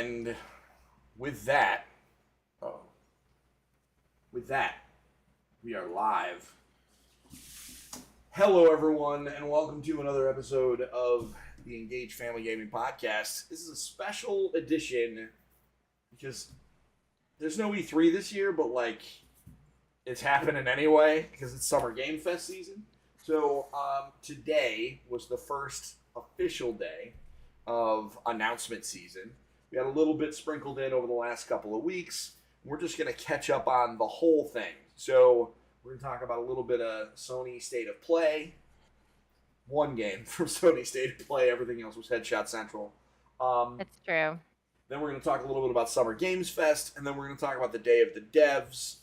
And with that, oh, with that, we are live. Hello, everyone, and welcome to another episode of the Engaged Family Gaming Podcast. This is a special edition because there's no E3 this year, but it's happening anyway because it's Summer Game Fest season. So today was the first official day of announcement season. We had a little bit sprinkled in over the last couple of weeks. We're just going to catch up on the whole thing. So we're going to talk about a little bit of Sony State of Play. One game from Sony State of Play. Everything else was Headshot Central. That's true. Then we're going to talk a little bit about Summer Games Fest. And then we're going to talk about the Day of the Devs.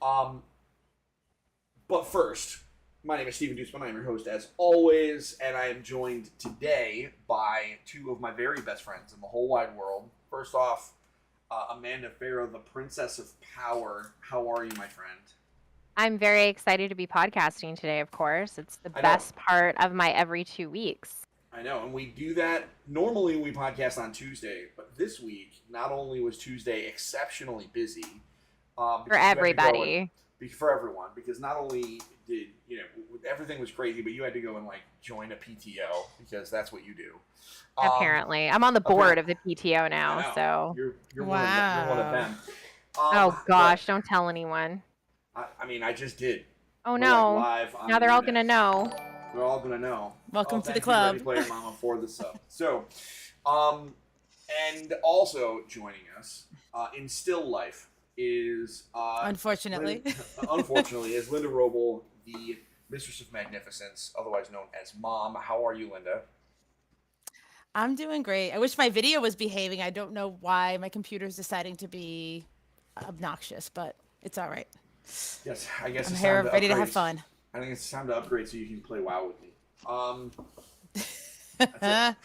But first, my name is Stephen Duesman. I am your host as always. And I am joined today by two of my very best friends in the whole wide world. First off, Amanda Farrow, the Princess of Power. How are you, my friend? I'm very excited to be podcasting today, of course. It's the best part of my every 2 weeks. I know, and we do that. Normally we podcast on Tuesday, but this week, not only was Tuesday exceptionally busy. For everybody. For everyone, because not only did, everything was crazy, but you had to go and, join a PTO, because that's what you do. Apparently. I'm on the board of the PTO now, so. You're wow. one of them. Oh, gosh, don't tell anyone. I just did. Oh, no. Live now they're all going to know. They're all going to know. Welcome to the club. Ready Player Mama for the sub. So, and also joining us in still life is unfortunately is Linda Roble, the Mistress of Magnificence, otherwise known as Mom. How are you, Linda? I'm doing great. I wish my video was behaving. I don't know why my computer's deciding to be obnoxious, but it's all right. Yes, I guess I'm it's here time to ready upgrade. to have fun. I think it's time to upgrade so you can play WoW with me.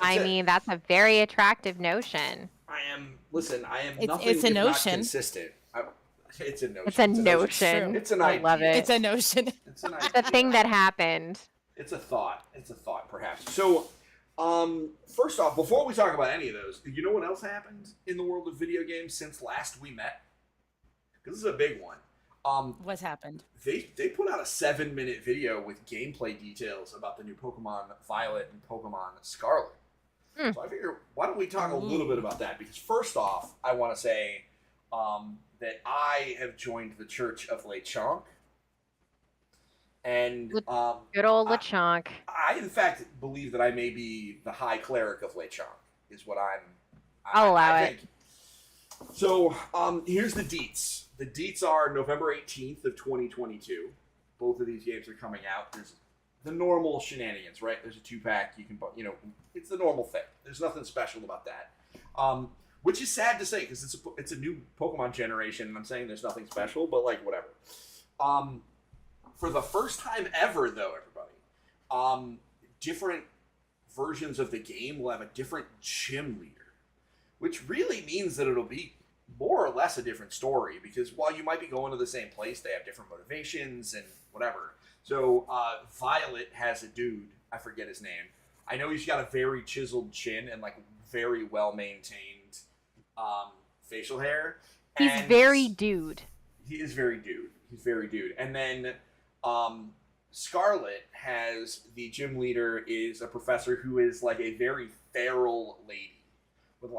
I mean, that's a very attractive notion. I am nothing it's a if notion. not consistent. It's a notion. It's a notion. It's an I idea. love it. It's a notion. It's an It's idea. a thing that happened. It's a thought. It's a thought, perhaps. So, first off, before we talk about any of those, you know what else happened in the world of video games since last we met? Because this is a big one. What's happened? They put out a 7-minute video with gameplay details about the new Pokemon Violet and Pokemon Scarlet. So I figure, why don't we talk a little bit about that? Because first off, I want to say that I have joined the Church of Lechonk. And Good old Lechonk. I in fact believe that I may be the High Cleric of Lechonk, is what I'll allow it. think. So, here's the deets. The deets are November 18th of 2022. Both of these games are coming out. There's the normal shenanigans, right? There's a 2-pack. You can, it's the normal thing. There's nothing special about that. Which is sad to say because it's a new Pokemon generation, and I'm saying there's nothing special, but whatever. For the first time ever, though, everybody, different versions of the game will have a different gym leader. Which really means that it'll be more or less a different story, because while you might be going to the same place, they have different motivations and whatever. So, Violet has a dude, I forget his name. I know he's got a very chiseled chin and, very well-maintained facial hair. He's very dude. He is very dude. He's very dude. And then, Scarlet has, the gym leader is a professor who is, a very feral lady with,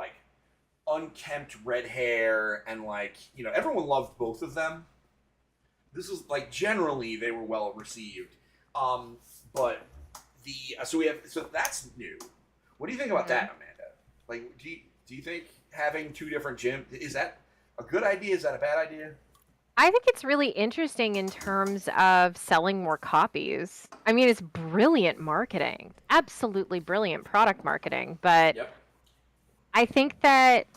unkempt red hair, and everyone loved both of them. This was generally they were well received, but so that's new. What do you think about that, Amanda? Do you think having two different gyms, is that a good idea? Is that a bad idea? I think it's really interesting in terms of selling more copies. I mean, it's brilliant marketing, absolutely brilliant product marketing, but. Yep. I think that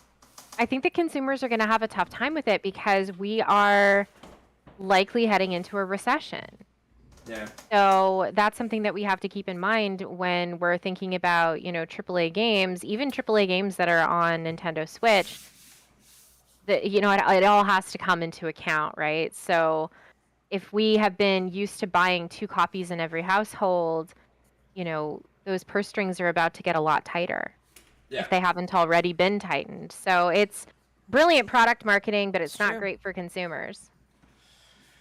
consumers are going to have a tough time with it because we are likely heading into a recession. Yeah. So that's something that we have to keep in mind when we're thinking about, AAA games, even AAA games that are on Nintendo Switch. It all has to come into account, right? So if we have been used to buying 2 copies in every household, those purse strings are about to get a lot tighter. if they haven't already been tightened. So it's brilliant product marketing, but it's not true. great for consumers.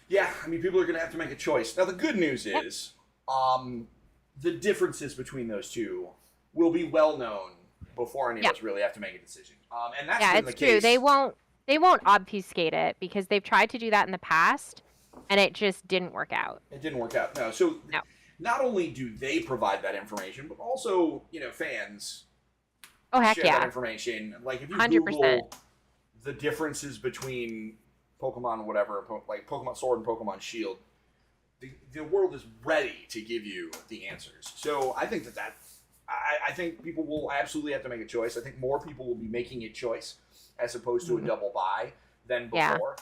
Yeah, I mean, people are going to have to make a choice. Now, the good news is the differences between those two will be well known before any of us really have to make a decision. And that's been the it's case. true. They won't obfuscate it because they've tried to do that in the past, and it just didn't work out. It didn't work out. No. So not only do they provide that information, but also, fans heck share that information. Like, if you 100%. Google the differences between Pokemon whatever, like Pokemon Sword and Pokemon Shield, the world is ready to give you the answers. So I think I think people will absolutely have to make a choice. I think more people will be making a choice as opposed to a double buy than before.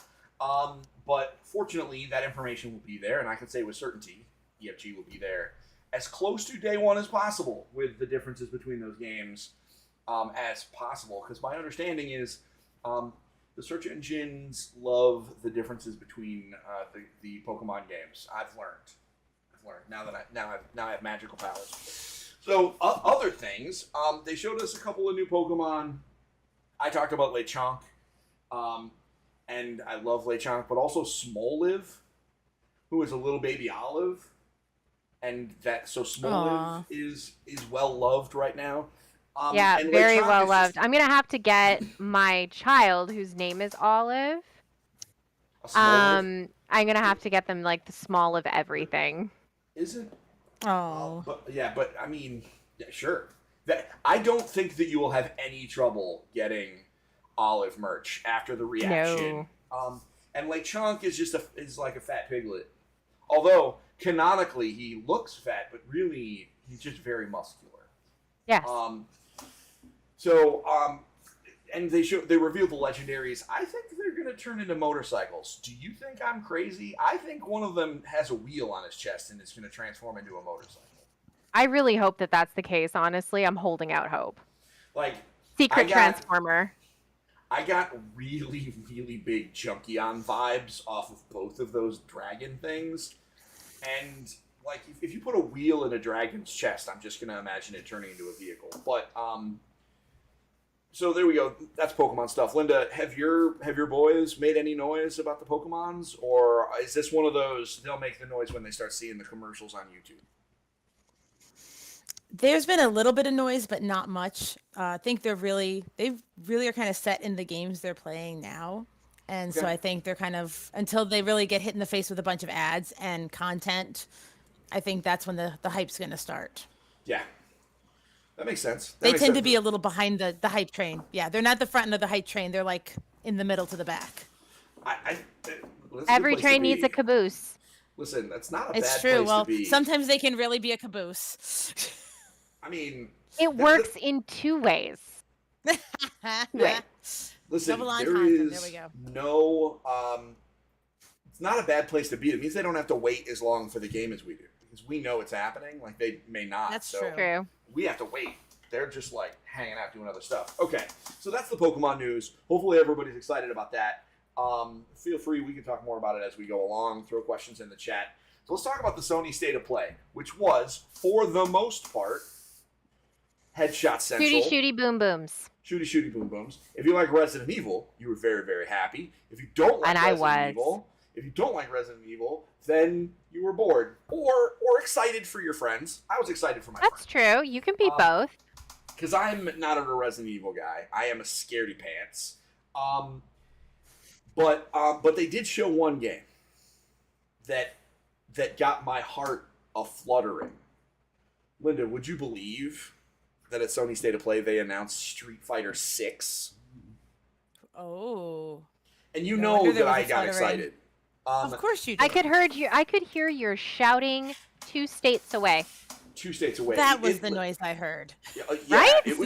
But fortunately, that information will be there, and I can say with certainty, EFG will be there as close to day one as possible with the differences between those games as possible. Because my understanding is the search engines love the differences between the Pokemon games. I've learned now that I have magical powers. So other things, they showed us a couple of new Pokemon. I talked about Lechonk, and I love Lechonk, but also Smoliv, who is a little baby olive, and Smoliv is well loved right now. And very well loved. I'm gonna have to get my child, whose name is Olive. I'm gonna have to get them like the small of everything. Is it? Oh. But I mean, sure. I don't think that you will have any trouble getting Olive merch after the reaction. No. And Lechonk is like a fat piglet. Although canonically he looks fat, but really he's just very muscular. Yes. And they revealed the legendaries. I think they're going to turn into motorcycles. Do you think I'm crazy? I think one of them has a wheel on his chest and it's going to transform into a motorcycle. I really hope that that's the case. Honestly, I'm holding out hope. Like Secret Transformer. I got really, really big Junkion vibes off of both of those dragon things. And like, if you put a wheel in a dragon's chest, I'm just going to imagine it turning into a vehicle. But, so there we go. That's Pokemon stuff. Linda, have your boys made any noise about the Pokemons? Or is this one of those, they'll make the noise when they start seeing the commercials on YouTube? There's been a little bit of noise, but not much. I think they really are kind of set in the games they're playing now. And so I think they're kind of, until they really get hit in the face with a bunch of ads and content, I think that's when the hype's going to start. Yeah. That makes sense. They tend to be a little behind the hype train. Yeah, they're not the front end of the hype train. They're like in the middle to the back. Every train needs a caboose. Listen, that's not a bad place to be. It's true. Well, sometimes they can really be a caboose. I mean... It works in two ways. Right. Listen, there is no... it's not a bad place to be. It means they don't have to wait as long for the game as we do. Because we know it's happening. Like, they may not. That's true. We have to wait. They're just, like, hanging out doing other stuff. Okay, so that's the Pokemon news. Hopefully everybody's excited about that. Feel free. We can talk more about it as we go along. Throw questions in the chat. So let's talk about the Sony State of Play, which was, for the most part, Headshot Central. Shooty boom booms. Shooty boom booms. If you like Resident Evil, you were very, very happy. If you don't like Resident Evil, then you were bored or excited for your friends. I was excited for my friends. That's true. You can be both. Because I'm not a Resident Evil guy. I am a scaredy pants. But they did show one game that got my heart a-fluttering. Linda, would you believe that at Sony State of Play they announced Street Fighter 6? Oh. And you know that I got excited. Of course you did. I could hear your shouting 2 states away. 2 states away. That was the noise I heard. Yeah, right? It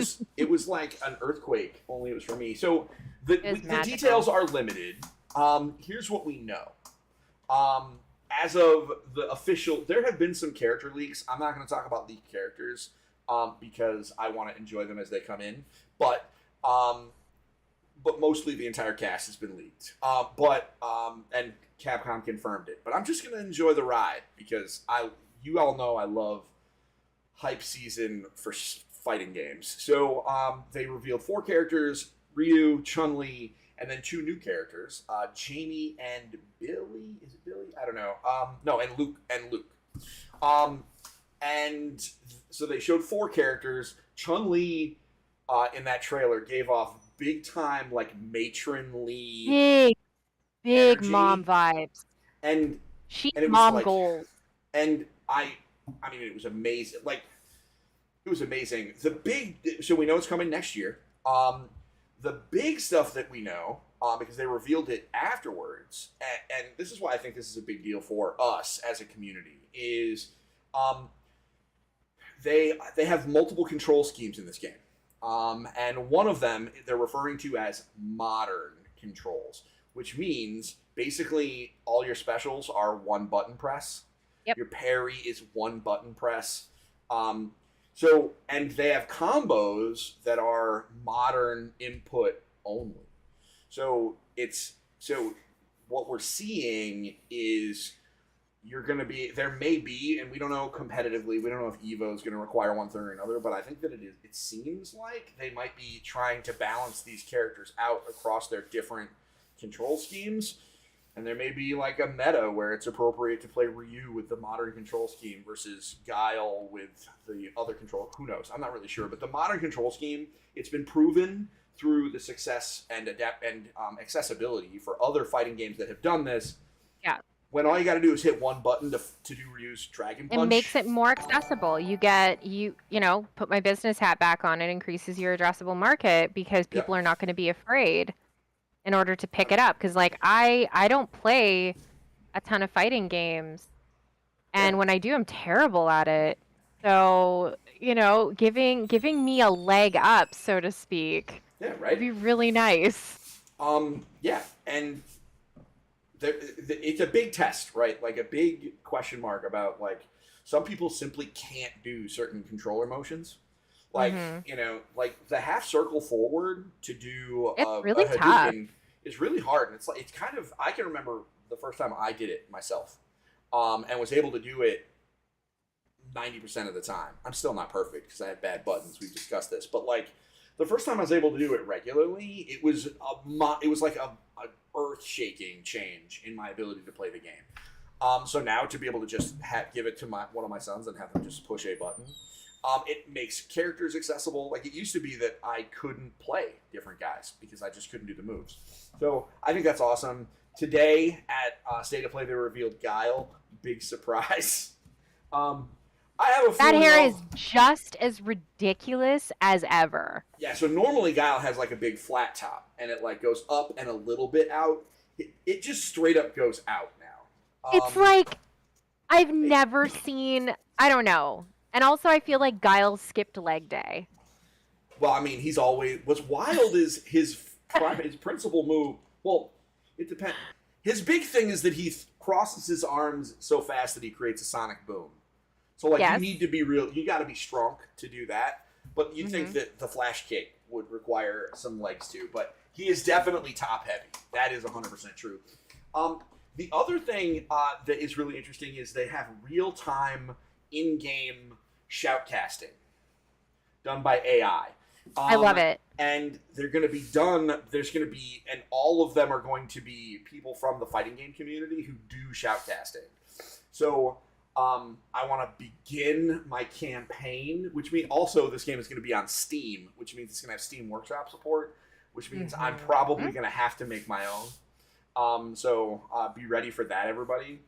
was like an earthquake, only it was for me. So the details are limited. Here's what we know. As of the official, there have been some character leaks. I'm not going to talk about leaked characters because I want to enjoy them as they come in. But mostly the entire cast has been leaked. And Capcom confirmed it. But I'm just going to enjoy the ride because you all know I love hype season for fighting games. So they revealed 4 characters: Ryu, Chun-Li, and then 2 new characters, Jamie and Billy. Is it Billy? I don't know. No, and Luke. And so they showed 4 characters. Chun-Li in that trailer gave off big time like matronly big energy. mom vibes. And She's and it was mom like, goals. And I mean, it was amazing. Like, it was amazing. So we know it's coming next year. The big stuff that we know, because they revealed it afterwards, and this is why I think this is a big deal for us as a community, is they have multiple control schemes in this game. And one of them they're referring to as modern controls, which means basically all your specials are 1 button press. Yep. Your parry is 1 button press. And they have combos that are modern input only. So what we're seeing is there may be, and we don't know competitively, we don't know if EVO is going to require one thing or another, but I think that it seems like they might be trying to balance these characters out across their different control schemes. And there may be like a meta where it's appropriate to play Ryu with the modern control scheme versus Guile with the other control. Who knows? I'm not really sure. But the modern control scheme, it's been proven through the success and accessibility for other fighting games that have done this. Yeah. When all you got to do is hit 1 button to do Ryu's Dragon Punch. It makes it more accessible. You put my business hat back on, it increases your addressable market because people are not going to be afraid in order to pick it up. Because like I don't play a ton of fighting games, and when I do, I'm terrible at it. So giving me a leg up, so to speak, would be really nice. Yeah, and it's a big test, right? Like a big question mark about like some people simply can't do certain controller motions. Like, like the half circle forward to do it's really a tough. Is really hard. And it's kind of, I can remember the first time I did it myself, and was able to do it 90% of the time. I'm still not perfect because I have bad buttons. We've discussed this, but like the first time I was able to do it regularly, it was like a earth-shaking change in my ability to play the game. So now to be able to just give it to one of my sons and have them just push a button, it makes characters accessible. Like it used to be that I couldn't play different guys because I just couldn't do the moves. So I think that's awesome. Today at State of Play, they revealed Guile. Big surprise. I have a that hair is just as ridiculous as ever. Yeah, so normally Guile has like a big flat top, and it like goes up and a little bit out. It just straight up goes out now. It's like I've never seen. I don't know. And also, I feel like Guile skipped leg day. Well, I mean, he's always... What's wild is his principal move... Well, it depends. His big thing is that he crosses his arms so fast that he creates a sonic boom. So, like, you need to be real... You got to be strong to do that. But you'd think that the flash kick would require some legs, too. But he is definitely top-heavy. That is 100% true. The other thing that is really interesting is they have real-time... in-game shoutcasting done by AI. I love it. And they're going to be done, and all of them are going to be people from the fighting game community who do shoutcasting. So I want to begin my campaign, which means also this game is going to be on Steam, which means it's going to have Steam Workshop support, which means I'm probably going to have to make my own. So be ready for that, everybody.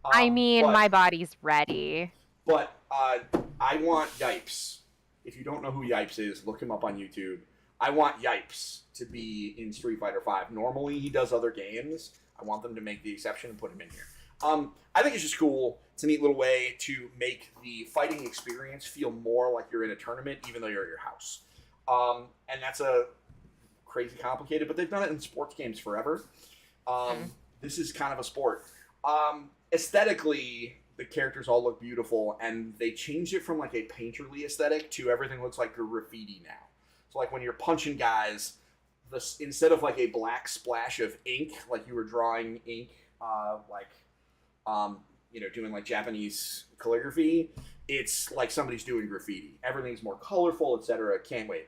My body's ready. But I want Yipes. If you don't know who Yipes is, look him up on YouTube. I want Yipes to be in Street Fighter V. Normally, he does other games. I want them to make the exception and put him in here. I think it's just cool. It's a neat little way to make the fighting experience feel more like you're in a tournament, even though you're at your house. And that's a crazy complicated, but they've done it in sports games forever. This is kind of a sport. Aesthetically... the characters all look beautiful, and they changed it from like a painterly aesthetic to everything looks like graffiti now. So like when you're punching guys, instead of like a black splash of ink, like you were drawing ink, doing like Japanese calligraphy, it's like somebody's doing graffiti. Everything's more colorful, etc. Can't wait.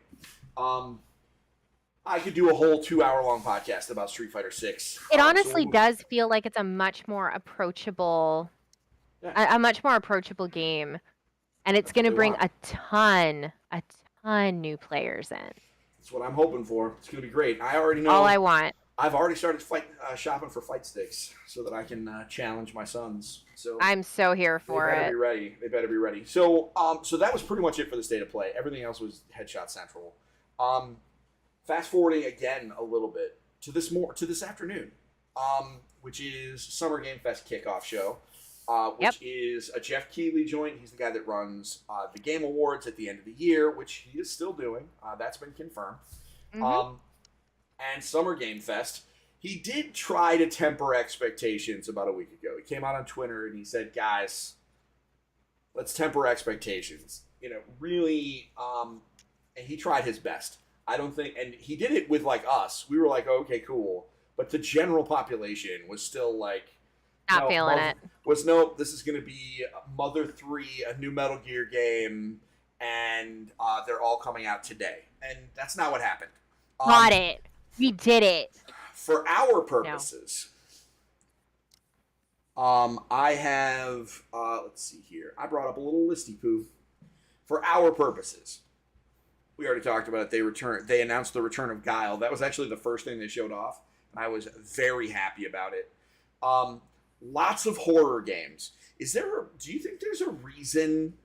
I could do a whole 2-hour-long podcast about Street Fighter 6. It honestly does feel like it's a much more approachable, a much more approachable game, and it's going to bring a ton new players in. That's what I'm hoping for. It's going to be great. I already know. All I want. I've already started shopping for fight sticks so that I can challenge my sons. So I'm so here for it. They better be ready. They better be ready. So so that was pretty much it for the state of play. Everything else was Headshot Central. Fast forwarding again a little bit to this afternoon, which is Summer Game Fest kickoff show, which is a Jeff Keighley joint. He's the guy that runs the Game Awards at the end of the year, which he is still doing. That's been confirmed. Mm-hmm. And Summer Game Fest, he did try to temper expectations about a week ago. He came out on Twitter and he said, guys, let's temper expectations. Really, and he tried his best. I don't think, and he did it with like us. We were like, oh, okay, cool. But the general population was still like, not feeling it. This is going to be Mother 3, a new Metal Gear game, and they're all coming out today. And that's not what happened. Got it. We did it. For our purposes, I have, let's see here. I brought up a little listy poo. For our purposes, we already talked about it. They announced the return of Guile. That was actually the first thing they showed off, and I was very happy about it. Lots of horror games. Do you think there's a reason,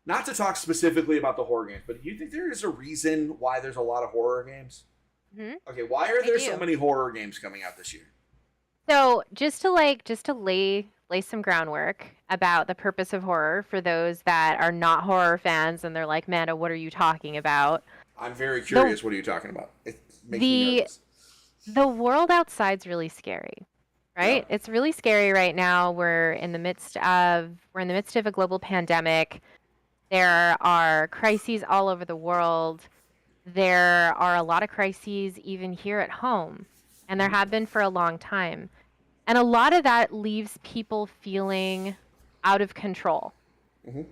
not to talk specifically about the horror games, but do you think there is a reason why there's a lot of horror games? Mm-hmm. Okay, why are there so many horror games coming out this year? So just to lay some groundwork about the purpose of horror for those that are not horror fans and they're like, Manda, what are you talking about? I'm very curious. What are you talking about? It makes me nervous. The world outside's really scary, right? Yeah. It's really scary right now. We're in the midst of a global pandemic. There are crises all over the world. There are a lot of crises even here at home, and there have been for a long time. And a lot of that leaves people feeling out of control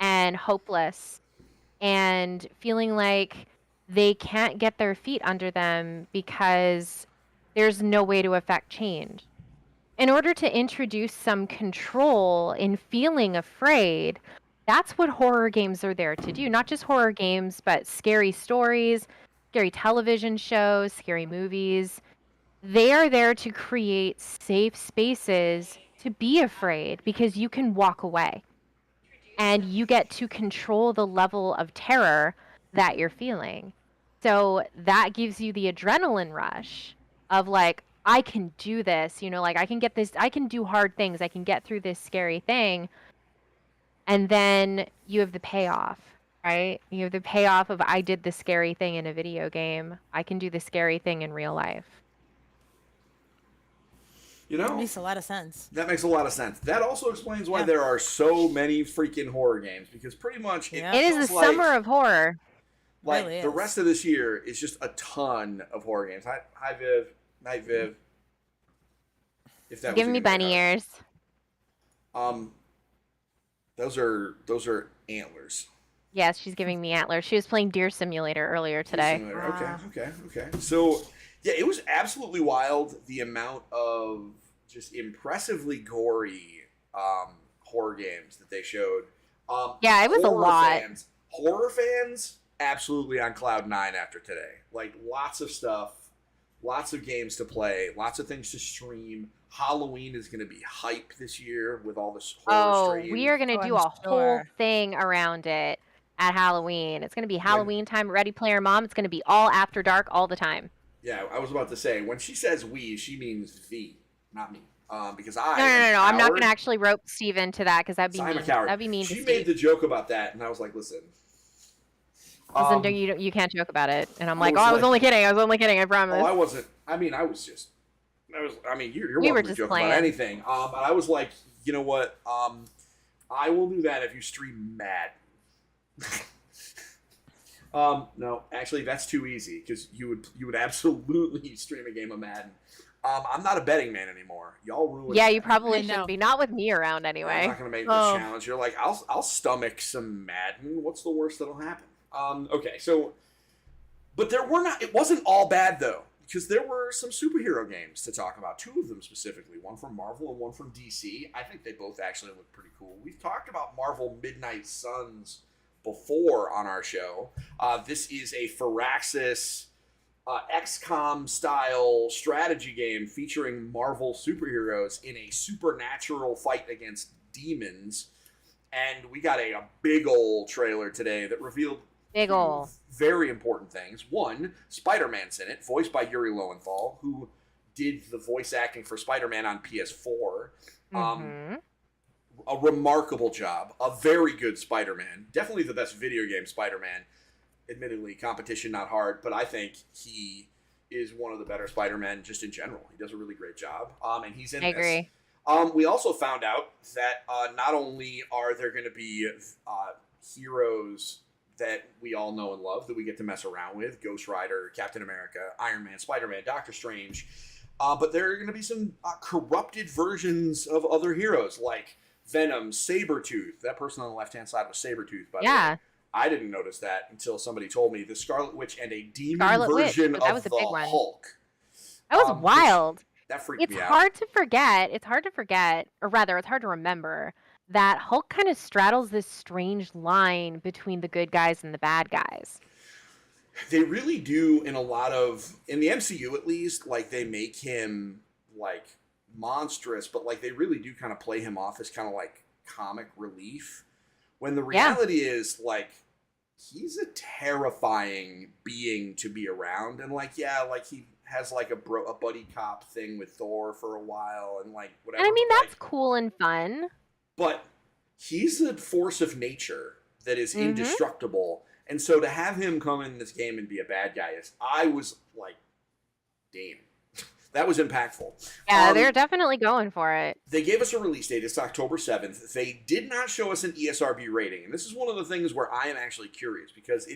and hopeless and feeling like they can't get their feet under them because there's no way to affect change. In order to introduce some control in feeling afraid, that's what horror games are there to do. Not just horror games, but scary stories, scary television shows, scary movies. They are there to create safe spaces to be afraid because you can walk away and you get to control the level of terror that you're feeling. So that gives you the adrenaline rush of like, I can do this, like I can do hard things. I can get through this scary thing. And then you have the payoff, right? You have the payoff of I did the scary thing in a video game. I can do the scary thing in real life. That makes a lot of sense. That makes a lot of sense. That also explains why there are so many freaking horror games, because pretty much it is the summer of horror. Like really the rest of this year is just a ton of horror games. Hi Viv, night Viv. If that giving me bunny ears. Those are antlers. Yes, she's giving me antlers. She was playing Deer Simulator earlier today. Okay. So, yeah, it was absolutely wild, the amount of just impressively gory horror games that they showed. Yeah, it was a lot. Horror fans, absolutely on cloud nine after today. Like, lots of stuff, lots of games to play, lots of things to stream. Halloween is going to be hype this year with all this horror stream. We are going to do a whole thing around it at Halloween. It's going to be Halloween time. Ready Player Mom. It's going to be all after dark all the time. Yeah, I was about to say, when she says we, she means V, not me. Because No. I'm not going to actually rope Steve into that because that'd be mean. That'd be mean to Steve. She made the joke about that, and I was like, listen. Listen, you can't joke about it. And I'm like, I was only kidding. I promise. I wasn't. I mean, you're welcome to joke about anything. But I was like, you know what? I will do that if you stream Madden. No, actually, that's too easy because you would absolutely stream a game of Madden. I'm not a betting man anymore. Y'all ruined. Yeah, that you for probably me. shouldn't be. Not with me around, I'm anyway. not gonna make the challenge. You're like, I'll stomach some Madden. What's the worst that'll happen? Okay, so, but it wasn't all bad though, because there were some superhero games to talk about. Two of them specifically, one from Marvel and one from DC. I think they both actually look pretty cool. We've talked about Marvel Midnight Suns before on our show. This is a Firaxis XCOM style strategy game featuring Marvel superheroes in a supernatural fight against demons. And we got a big old trailer today that revealed very important things. One, Spider-Man's in it, voiced by Yuri Lowenthal, who did the voice acting for Spider-Man on PS4. A remarkable job. A very good Spider-Man. Definitely the best video game Spider-Man. Admittedly, competition not hard, but I think he is one of the better Spider-Men just in general. He does a really great job. And he's in this. I agree. We also found out that not only are there going to be heroes that we all know and love that we get to mess around with, Ghost Rider, Captain America, Iron Man, Spider-Man, Doctor Strange, but there are going to be some corrupted versions of other heroes like Venom, Sabretooth. That person on the left-hand side was Sabretooth, by the way. I didn't notice that until somebody told me. The Scarlet Witch and a demon version of the Hulk. That was wild. That freaked me out. It's hard to forget, or rather, it's hard to remember that Hulk kind of straddles this strange line between the good guys and the bad guys. They really do in the MCU at least, like they make him like monstrous, but like they really do kind of play him off as kind of like comic relief. When the reality is like he's a terrifying being to be around, and like he has like a buddy cop thing with Thor for a while, and like whatever. And I mean that's cool and fun. But he's a force of nature that is indestructible, and so to have him come in this game and be a bad guy I was like, damn. That was impactful. Yeah, they're definitely going for it. They gave us a release date. It's October 7th. They did not show us an ESRB rating. And this is one of the things where I am actually curious because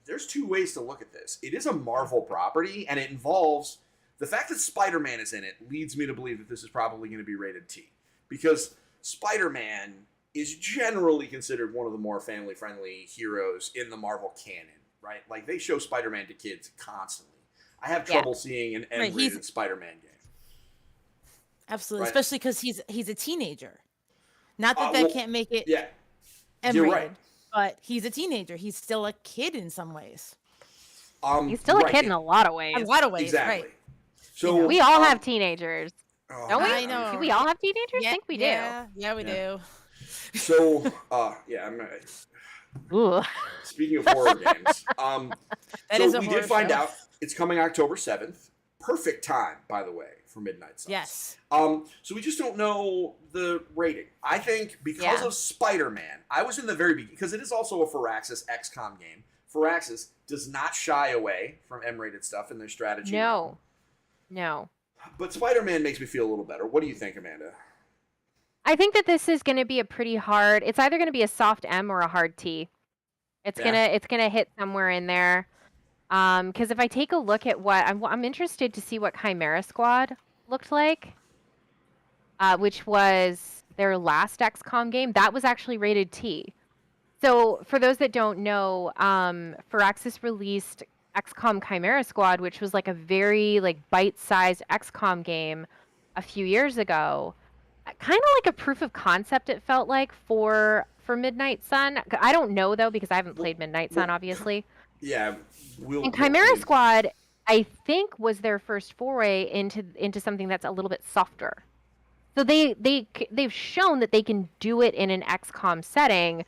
there's two ways to look at this. It is a Marvel property, and it involves the fact that Spider-Man is in it leads me to believe that this is probably going to be rated T. Because Spider-Man is generally considered one of the more family-friendly heroes in the Marvel canon, right? Like, they show Spider-Man to kids constantly. I have trouble seeing an M-rated Spider-Man game. Absolutely, especially because he's a teenager. Not that can't make it M-rated, you're right. But he's a teenager. He's still a kid in some ways. He's still a kid in a lot of ways. Exactly. Right. So we all have teenagers. Don't we? I know. Do we all have teenagers? I think we do. Yeah, we do. So, speaking of horror games, we did find out it's coming October 7th. Perfect time, by the way, for Midnight Suns. Yes. So we just don't know the rating. I think because of Spider-Man, I was in the very beginning, because it is also a Firaxis XCOM game. Firaxis does not shy away from M-rated stuff in their strategy. No. But Spider-Man makes me feel a little better. What do you think, Amanda? I think that this is going to be a pretty hard. It's either going to be a soft M or a hard T. It's gonna hit somewhere in there. Because if I take a look at what I'm interested to see what Chimera Squad looked like, which was their last XCOM game. That was actually rated T. So for those that don't know, Firaxis released XCOM Chimera Squad, which was like a very bite-sized XCOM game a few years ago. Kind of like a proof of concept, it felt like, for Midnight Sun. I don't know, though, because I haven't played Midnight Sun, obviously. Yeah. And Chimera Squad, I think, was their first foray into something that's a little bit softer. So they've shown that they can do it in an XCOM setting,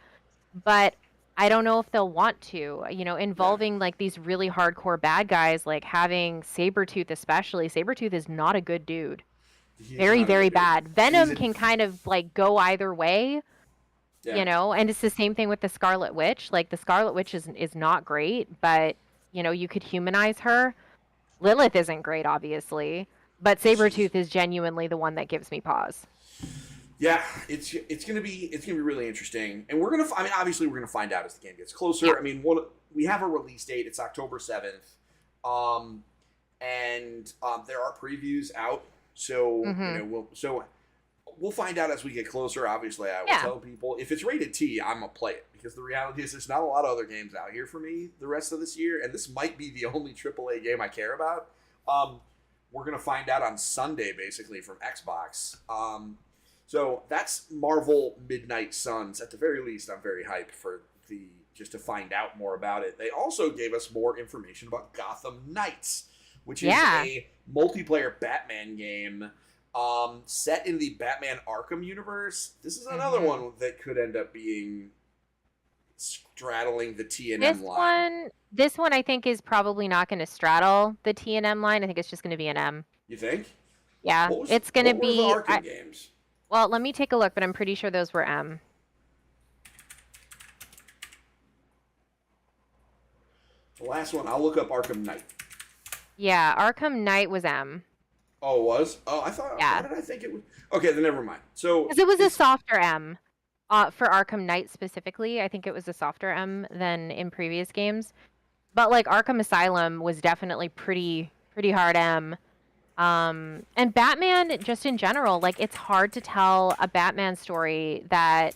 but I don't know if they'll want to, involving these really hardcore bad guys, like having Sabretooth especially. Sabretooth is not a good dude. Very, very bad. Venom can kind of go either way, and it's the same thing with the Scarlet Witch. Like the Scarlet Witch is not great, but you could humanize her. Lilith isn't great, obviously, but Sabretooth is genuinely the one that gives me pause. Yeah, it's gonna be really interesting, and obviously we're gonna find out as the game gets closer. Yeah. I mean, we have a release date. It's October 7th. And there are previews out. So, we'll find out as we get closer. Obviously, I will tell people if it's rated T, I'm going to play it, because the reality is there's not a lot of other games out here for me the rest of this year. And this might be the only AAA game I care about. We're going to find out on Sunday, basically, from Xbox. So that's Marvel Midnight Suns. At the very least, I'm very hyped for just to find out more about it. They also gave us more information about Gotham Knights, which is a multiplayer Batman game set in the Batman Arkham universe. This is another one that could end up being straddling the T and M line. This one I think is probably not going to straddle the T and M line. I think it's just going to be an M. You think? Yeah, it's going to be. What were the Arkham games? Well, let me take a look, but I'm pretty sure those were M. The last one, I'll look up Arkham Knight. Yeah, Arkham Knight was M. Oh, it was? Oh, I thought. Yeah. What did I think it was? Okay, then never mind. So because it was a softer M for Arkham Knight specifically. I think it was a softer M than in previous games. But like Arkham Asylum was definitely pretty hard M. And Batman, just in general, like it's hard to tell a Batman story that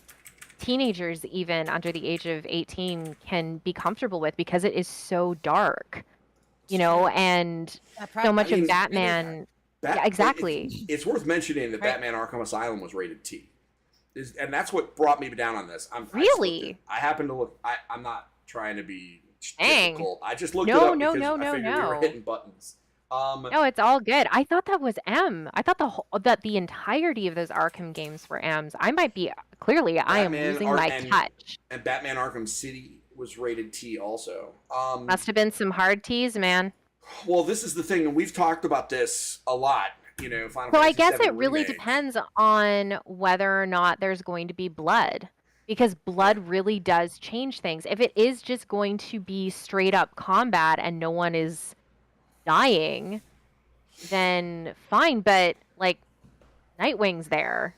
teenagers, even under the age of 18, can be comfortable with, because it is so dark, and so much of Batman. Yeah, exactly. It's worth mentioning that Batman Arkham Asylum was rated T. And that's what brought me down on this. Really? I happened to look. I'm not trying to be Dang. difficult. I just looked it up because I figured we were hitting buttons. No, it's all good. I thought that was M. I thought that the entirety of those Arkham games were M's. I might be I am losing my touch. And Batman Arkham City was rated T also. Must have been some hard T's, man. Well, this is the thing, and we've talked about this a lot. Final so Fantasy I guess VII it really Remake. depends on whether or not there's going to be blood, because blood really does change things. If it is just going to be straight up combat and no one is dying, then fine. But like, Nightwing's there.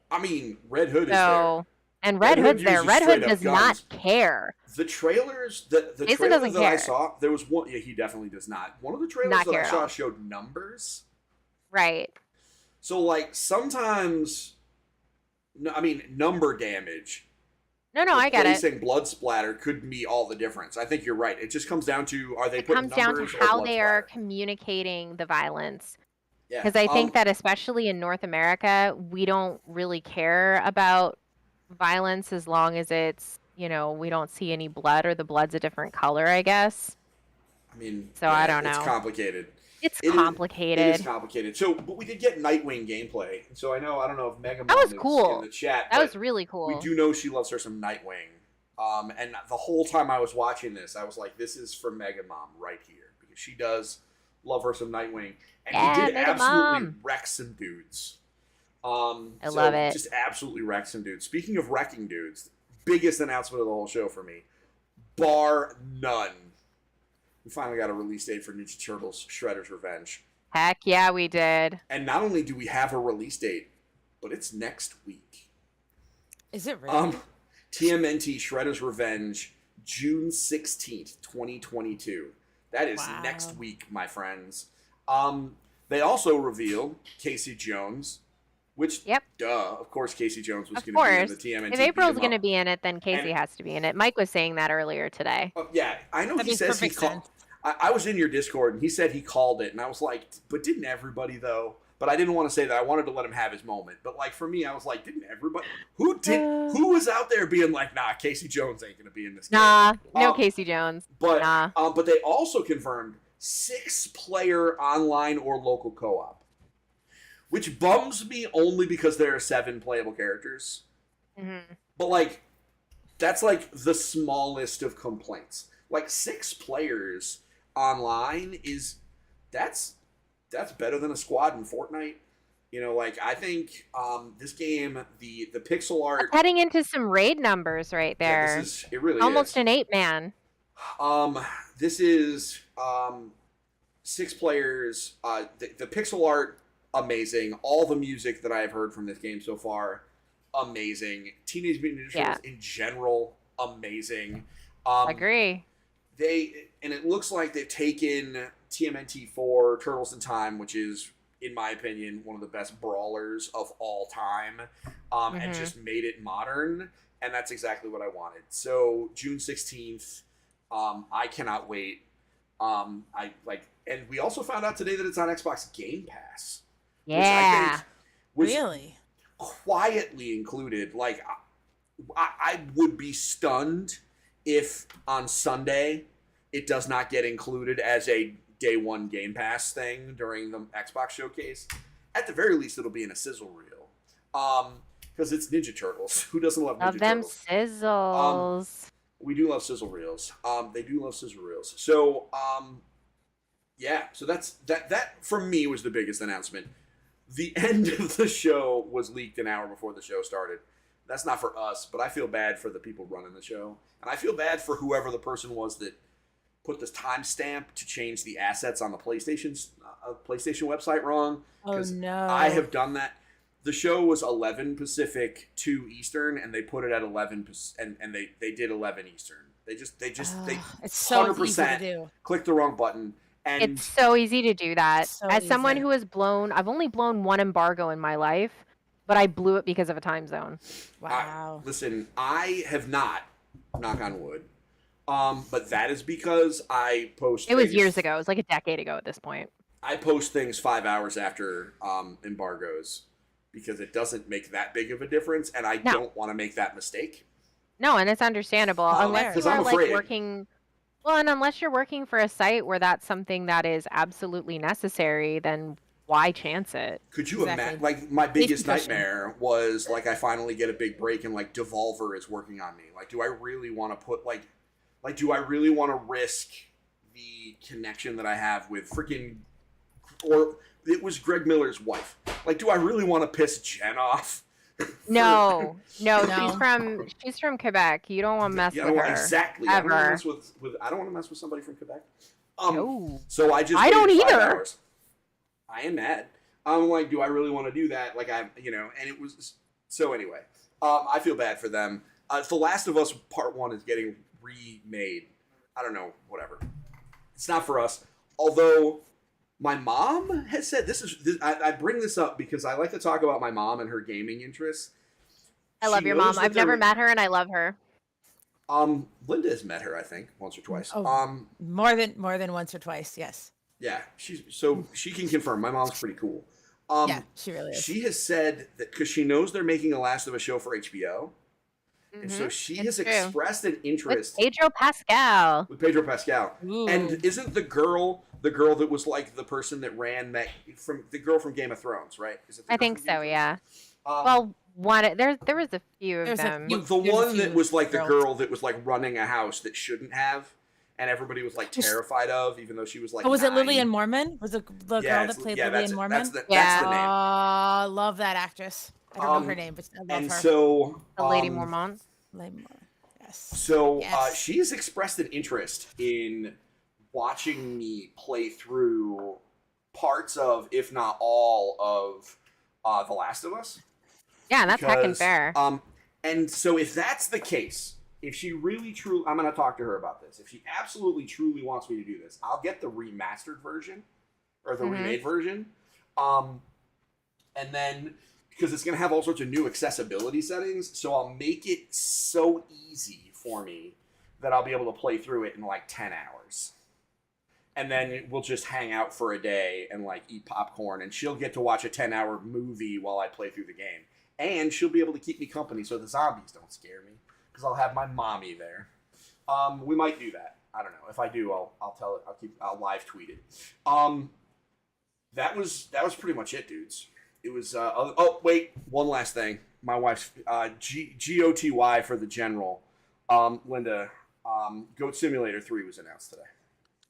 I mean, Red Hood is there. And Red Hood's there. Red Hood does not care. The trailers, the trailers that I saw, there was one. Yeah, he definitely does not. One of the trailers that I saw showed numbers. Right. So like sometimes, number damage. No, I get it. Replacing blood splatter could be all the difference. I think you're right. It just comes down to it comes down to how they are communicating the violence. Yeah. Because I think that especially in North America, we don't really care about violence as long as it's, we don't see any blood, or the blood's a different color, I guess. I don't know. It's complicated. It is complicated. So, but we did get Nightwing gameplay. So I don't know if Mega Mom is cool. in the chat. That was really cool. We do know she loves her some Nightwing. And the whole time I was watching this, I was like, this is for Mega Mom right here, because she does love her some Nightwing. And he did absolutely wreck some dudes. I love it. Just absolutely wreck some dudes. Speaking of wrecking dudes, biggest announcement of the whole show for me, bar none. We finally got a release date for Ninja Turtles Shredder's Revenge. Heck yeah, we did. And not only do we have a release date, but it's next week. Is it really? TMNT Shredder's Revenge, June 16th, 2022. That is next week, my friends. They also revealed Casey Jones, which, of course, Casey Jones was going to be in the TMNT. If April's going to be in it, then Casey has to be in it. Mike was saying that earlier today. Yeah, I know. He says he called. I was in your Discord, and he said he called it, and I was like, but didn't everybody, though? But I didn't want to say that. I wanted to let him have his moment. But, like, for me, I was like, didn't everybody? Who was out there being like, nah, Casey Jones ain't going to be in this game? Nah, no Casey Jones. But they also confirmed 6-player online or local co-op, which bums me only because there are 7 playable characters. Mm-hmm. But, like, that's, like, the smallest of complaints. Like, 6 players online that's better than a squad in Fortnite. I think this game, the pixel art... That's heading into some raid numbers right there. Yeah, it really almost is. An 8-man. This is 6 players. The pixel art, amazing. All the music that I have heard from this game so far, amazing. Teenage Mutant Ninja Turtles in general, amazing. Agree. and it looks like they've taken TMNT 4 Turtles in Time, which is, in my opinion, one of the best brawlers of all time, and just made it modern, and that's exactly what I wanted. So June 16th, I cannot wait. And we also found out today that it's on Xbox Game Pass. Yeah. Which I think was Really? quietly included. Like, I would be stunned if on Sunday it does not get included as a day one Game Pass thing during the Xbox showcase. At the very least, it'll be in a sizzle reel. Because it's Ninja Turtles. Who doesn't love Ninja Turtles? Love them sizzles. We do love sizzle reels. They do love sizzle reels. So, yeah. So that for me was the biggest announcement. The end of the show was leaked an hour before the show started. That's not for us, but I feel bad for the people running the show. And I feel bad for whoever the person was that put this timestamp to change the assets on the PlayStation website wrong. Oh, no. I have done that. The show was 11 Pacific, 2 Eastern, and they put it at 11, and they did 11 Eastern. They it's so 100% easy to do. clicked the wrong button. And It's so easy to do that. So As someone easy. who has I've only blown one embargo in my life, but I blew it because of a time zone. Wow. Listen, I have not, knock on wood, but that is because I post. It was things- years ago. It was like a decade ago at this point. I post things 5 hours after embargoes because it doesn't make that big of a difference, and I don't want to make that mistake. No, and it's understandable unless you Because are I'm like afraid. working. Well, and unless you're working for a site where that's something that is absolutely necessary, then why chance it? Could you Exactly. imagine? Like, my biggest pushing. nightmare was like I finally get a big break and like Devolver is working on me. Like, do I really want to put like do I really want to risk the connection that I have with freaking, or it was Greg Miller's wife? Like, do I really want to piss Jen off? No, No. she's from Quebec. You don't want to mess Yeah, with well, her. exactly. I don't want to Ever. mess with. I don't want to mess with somebody from Quebec. No. So I just. I don't waited 5 either. hours. I am mad. I'm like, do I really want to do that? Like, and it was. So anyway, I feel bad for them. The Last of Us Part 1 is getting remade. I don't know, whatever. It's not for us. Although my mom has said I bring this up because I like to talk about my mom and her gaming interests. I love She your knows mom. that I've never they're- met her, and I love her. Linda has met her, I think, once or twice. Oh. More than once or twice, yes. Yeah, she can confirm. My mom's pretty cool. Yeah, she really is. She has said that because she knows they're making a Last of Us show for HBO, and so she has It's true. expressed an interest With Pedro Pascal. with Pedro Pascal. Ooh. And isn't the girl that was like the person that ran from the girl from Game of Thrones, right? Is it the I girl think from Game so. of Yeah. Thrones? Well, there was a few of There's a them. few. But the There's a one that few was like the girls. girl that was like running a house that shouldn't have, and everybody was like terrified of, even though she was like. Oh, was it 9. Lillian Mormon? Was it the girl that played Lillian Mormon? That's the Yeah. name. Oh, love that actress. I don't know her name, but I love And her. so The Lady Mormont. Yes. So Yes. she has expressed an interest in watching me play through parts of, if not all of, The Last of Us. Yeah, that's heckin' Because, fair. And so if that's the case, if she really truly, I'm going to talk to her about this. If she absolutely truly wants me to do this, I'll get the remastered version or the remade version. And then, because it's going to have all sorts of new accessibility settings, so I'll make it so easy for me that I'll be able to play through it in like 10 hours. And then we'll just hang out for a day and like eat popcorn, and she'll get to watch a 10-hour movie while I play through the game. And she'll be able to keep me company so the zombies don't scare me, because I'll have my mommy there. We might do that. I don't know. If I do, I'll tell it. I'll live tweet it. That was pretty much it, dudes. It was. Oh wait, one last thing. My wife's GOTY for the general. Linda, Goat Simulator 3 was announced today.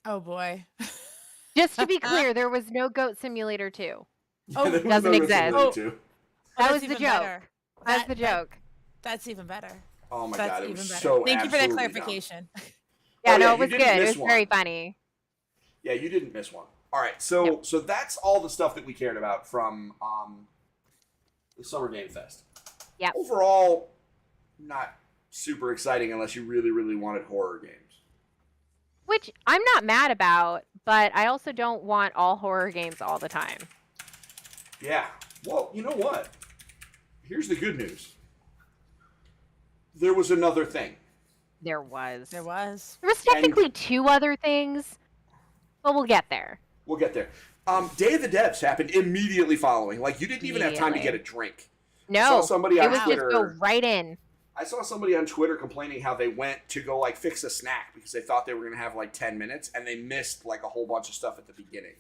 Oh boy. Just to be clear, there was no Goat Simulator 2. Oh, There was doesn't no Goat exist. Simulator 2. That that's was the even joke. better. That's the joke. That's even better. Oh my That's god, it even was better. so Thank you for that absolutely dumb. clarification. Yeah, Oh, no, yeah, it was you good. didn't It miss was one. very funny. Yeah, you didn't miss one. All right, so that's all the stuff that we cared about from the Summer Game Fest. Yep. Overall, not super exciting unless you really, really wanted horror games. Which I'm not mad about, but I also don't want all horror games all the time. Yeah. Well, you know what? Here's the good news. There was another thing. There was. There was technically two other things, but we'll get there. We'll get there. Day of the Devs happened immediately following. Like, you didn't even have time to get a drink. No, I saw somebody on it was Twitter, just go right in. I saw somebody on Twitter complaining how they went to go, like, fix a snack because they thought they were going to have, like, 10 minutes, and they missed, like, a whole bunch of stuff at the beginning.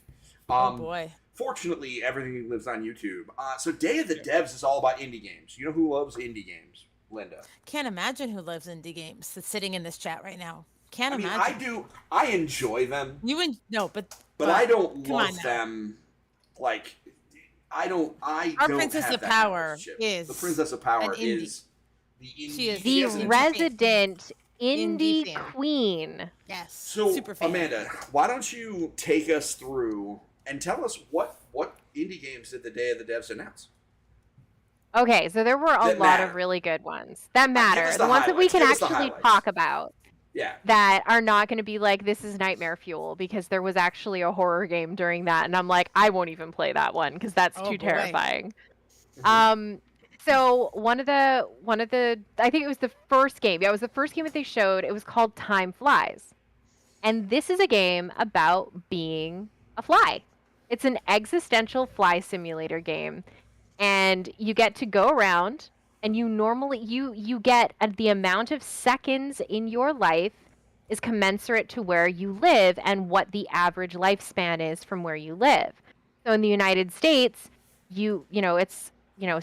Oh, boy. Fortunately, everything lives on YouTube. So Day of the Devs is all about indie games. You know who loves indie games? Linda. Can't imagine who loves indie games that's sitting in this chat right now. Can't imagine. I do. I enjoy them. But I don't love them. Like, I don't. Our Princess of Power is the Princess of Power is the indie. She is the resident indie fan. Queen. Yes. So super fan. Amanda, why don't you take us through and tell us what indie games did the Day of the Devs announce? Okay, so there were a lot of really good ones that matter. The ones that we can actually talk about. Yeah. That are not going to be like, this is nightmare fuel, because there was actually a horror game during that, and I'm like, I won't even play that one because that's too terrifying. So one of the I think it was the first game. Yeah, it was the first game that they showed. It was called Time Flies. And this is a game about being a fly. It's an existential fly simulator game. And you get to go around, and you get the amount of seconds in your life is commensurate to where you live and what the average lifespan is from where you live. So in the United States, it's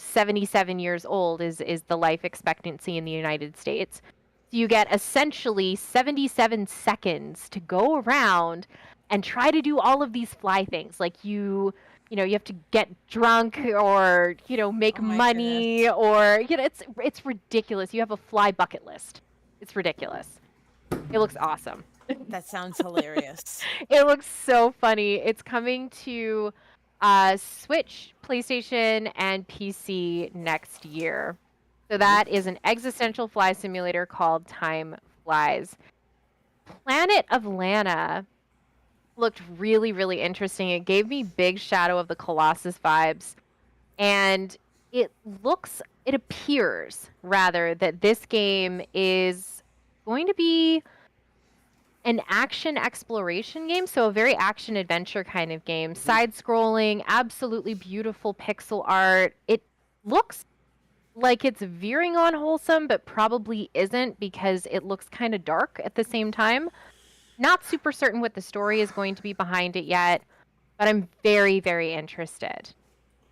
77 years old is the life expectancy in the United States. So you get essentially 77 seconds to go around and try to do all of these fly things. Like you have to get drunk or, make money goodness. Or, it's ridiculous. You have a fly bucket list. It's ridiculous. It looks awesome. That sounds hilarious. It looks so funny. It's coming to Switch, PlayStation, and PC next year. So that is an existential fly simulator called Time Flies. Planet of Lana looked really, really interesting. It gave me big Shadow of the Colossus vibes. And it appears, rather, that this game is going to be an action exploration game, so a very action adventure kind of game. Side-scrolling, absolutely beautiful pixel art. It looks like it's veering on wholesome, but probably isn't because it looks kind of dark at the same time. Not super certain what the story is going to be behind it yet, but I'm very, very interested.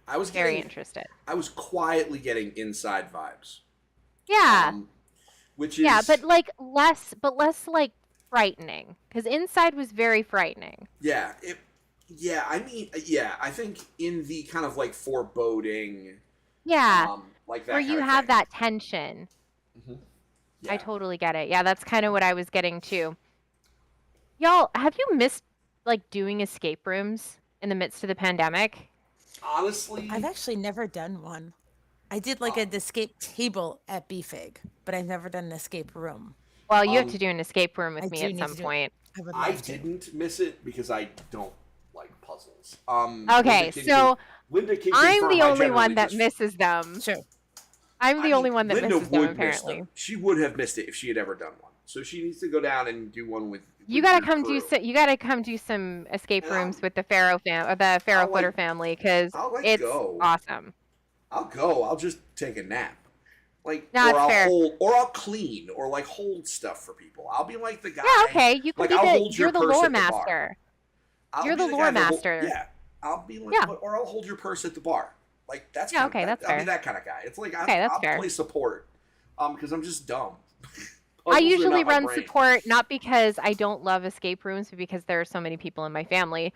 I was interested. I was quietly getting Inside vibes. Yeah. Which is but less like frightening, because Inside was very frightening. Yeah. I think in the kind of like foreboding. Yeah. Like that. Where you have that tension. Mm-hmm. Yeah. I totally get it. Yeah, that's kind of what I was getting too. Y'all, have you missed doing escape rooms in the midst of the pandemic? Honestly, I've actually never done one. I did an escape table at BFIG, but I've never done an escape room. Well, you have to do an escape room with me at some point. I didn't miss it because I don't like puzzles. Okay, so I'm the only one that misses them. Sure. I'm the only one that misses them, apparently. She would have missed it if she had ever done one. So she needs to go down and do one with. You gotta come do some escape rooms with the Pharaoh Footer family, because it's awesome. I'll go. I'll just take a nap. I'll clean or hold stuff for people. I'll be like the guy. Yeah, okay. You can be you're the lore master. You're the lore master. Yeah. I'll be or I'll hold your purse at the bar. That's fair. I'll be that kind of guy. It's I'll play support, because I'm just dumb. I usually run support not because I don't love escape rooms, but because there are so many people in my family.